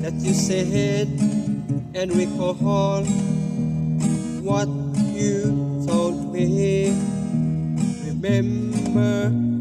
that you said and recall what you told me. Remember